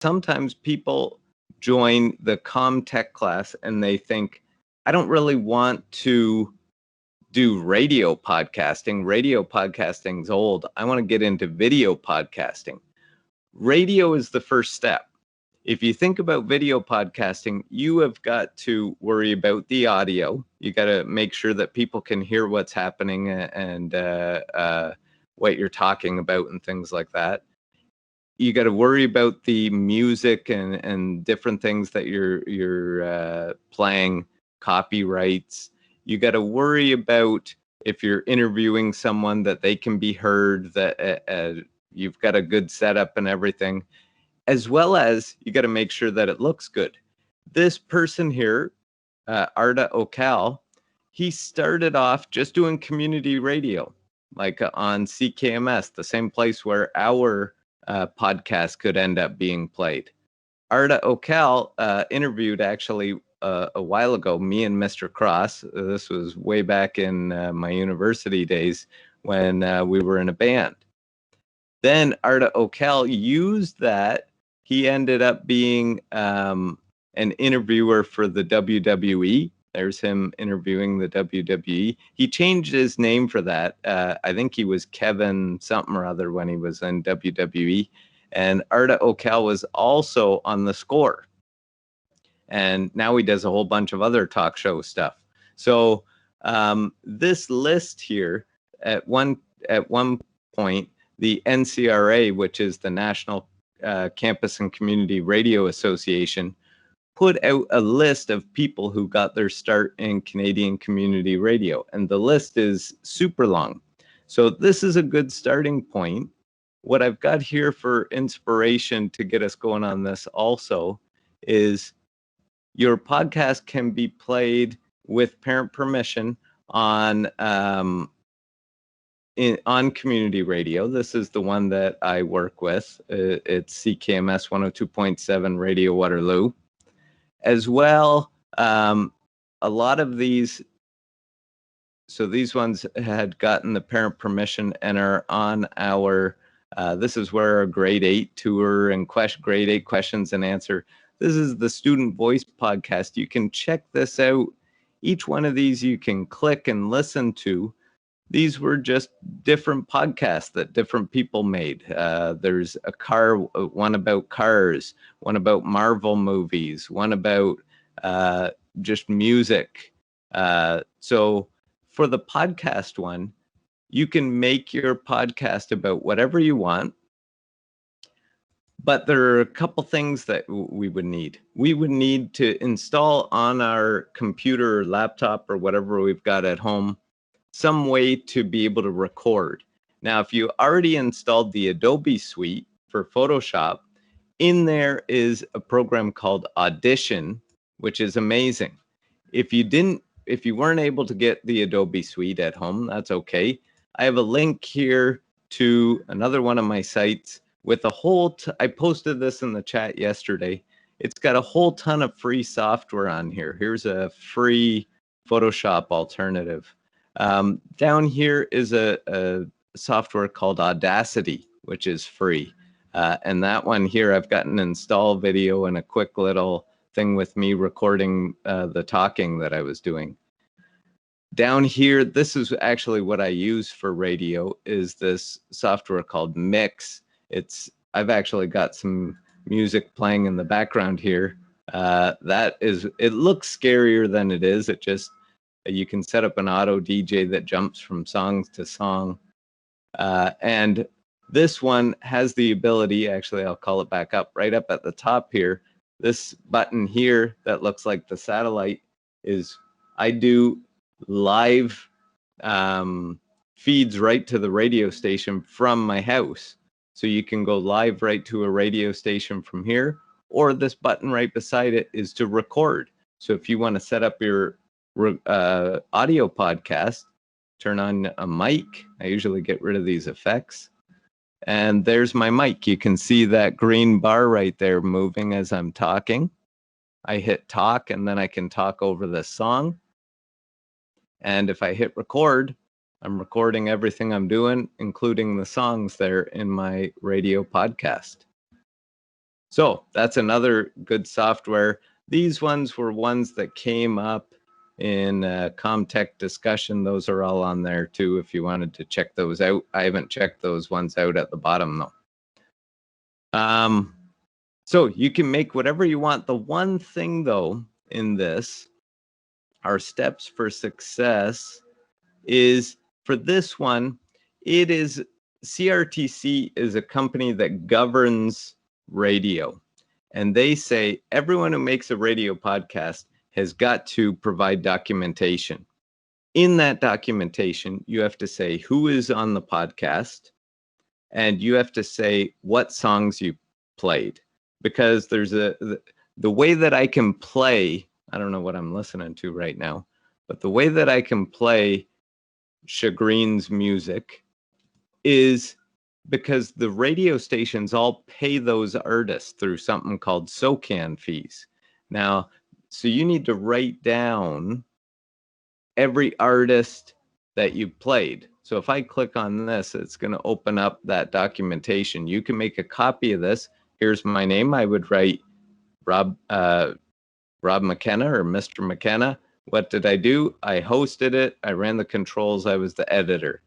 sometimes people join the Comtech class and they think, I don't really want to do radio podcasting. Radio podcasting's old. I want to get into video podcasting. Radio is the first step. If you think about video podcasting, you have got to worry about the audio. You got to make sure that people can hear what's happening and what you're talking about and things like that. You got to worry about the music and different things that you're playing, copyrights. You got to worry about if you're interviewing someone that they can be heard, that you've got a good setup and everything, as well as you got to make sure that it looks good. This person here, Arda Okal, he started off just doing community radio, like on CKMS, the same place where our podcast could end up being played. Arda Okal interviewed actually a while ago, me and Mr. Cross. This was way back in my university days when we were in a band. Then Arda Okal used that. He ended up being an interviewer for the WWE. There's him interviewing the WWE. He changed his name for that. I think he was Kevin something or other when he was in WWE. And Arda Okal was also on The Score. And now he does a whole bunch of other talk show stuff. So this list here, at one point, the NCRA, which is the National Campus and Community Radio Association, put out a list of people who got their start in Canadian community radio. And the list is super long. So this is a good starting point. What I've got here for inspiration to get us going on this also is your podcast can be played with parent permission on community radio. This is the one that I work with. It's CKMS 102.7 Radio Waterloo. As well, a lot of these, so these ones had gotten the parent permission and are on our, this is where our grade 8 tour and grade 8 questions and answer. This is the Student Voice podcast. You can check this out. Each one of these you can click and listen to. These were just different podcasts that different people made. There's one about cars, one about Marvel movies, one about just music. So for the podcast one, you can make your podcast about whatever you want. But there are a couple things that we would need. We would need to install on our computer or laptop or whatever we've got at home some way to be able to record. Now, if you already installed the Adobe Suite for Photoshop, in there is a program called Audition, which is amazing. If you weren't able to get the Adobe Suite at home, that's okay. I have a link here to another one of my sites with a whole, I posted this in the chat yesterday. It's got a whole ton of free software on here. Here's a free Photoshop alternative. Down here is a software called Audacity, which is free. And that one here, I've got an install video and a quick little thing with me recording the talking that I was doing. Down here, this is actually what I use for radio, is this software called Mix. I've actually got some music playing in the background here. It looks scarier than it is. You can set up an auto DJ that jumps from song to song. And this one has the ability, actually, I'll call it back up, right up at the top here. This button here that looks like the satellite I do live feeds right to the radio station from my house. So you can go live right to a radio station from here, or this button right beside it is to record. So if you want to set up your audio podcast, turn on a mic. I usually get rid of these effects. And there's my mic. You can see that green bar right there moving as I'm talking. I hit talk, and then I can talk over the song. And if I hit record, I'm recording everything I'm doing, including the songs there in my radio podcast. So that's another good software. These ones were ones that came up in Comtech discussion. Those are all on there too if you wanted to check those out. I haven't checked those ones out at the bottom though. So you can make whatever you want. The one thing though in this, our steps for success, is for this one, it is CRTC is a company that governs radio. And they say everyone who makes a radio podcast has got to provide documentation. In that documentation, you have to say who is on the podcast, and you have to say what songs you played. Because there's the way that I can play, I don't know what I'm listening to right now, but the way that I can play Chagrin's music is because the radio stations all pay those artists through something called SOCAN fees. Now, so you need to write down every artist that you played. So if I click on this, it's going to open up that documentation. You can make a copy of this. Here's my name. I would write Rob McKenna or Mr. McKenna. What did I do? I hosted it. I ran the controls. I was the editor.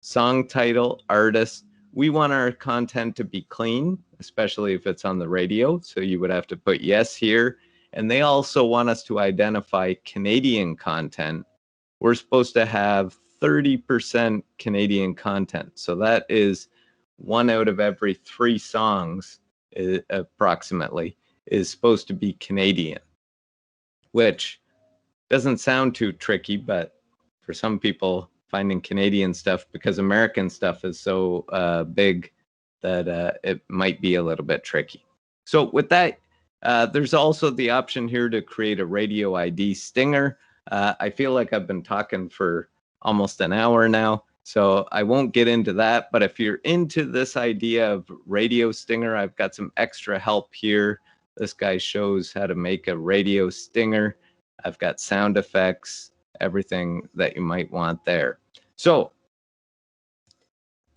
Song title, artist. We want our content to be clean, especially if it's on the radio. So you would have to put yes here. And they also want us to identify Canadian content. We're supposed to have 30% Canadian content. So that is 1 out of every 3 songs, approximately, is supposed to be Canadian, which doesn't sound too tricky, but for some people, finding Canadian stuff, because American stuff is so big that it might be a little bit tricky. So with that, there's also the option here to create a radio ID stinger. I feel like I've been talking for almost an hour now, so I won't get into that. But if you're into this idea of radio stinger, I've got some extra help here. This guy shows how to make a radio stinger. I've got sound effects, everything that you might want there. So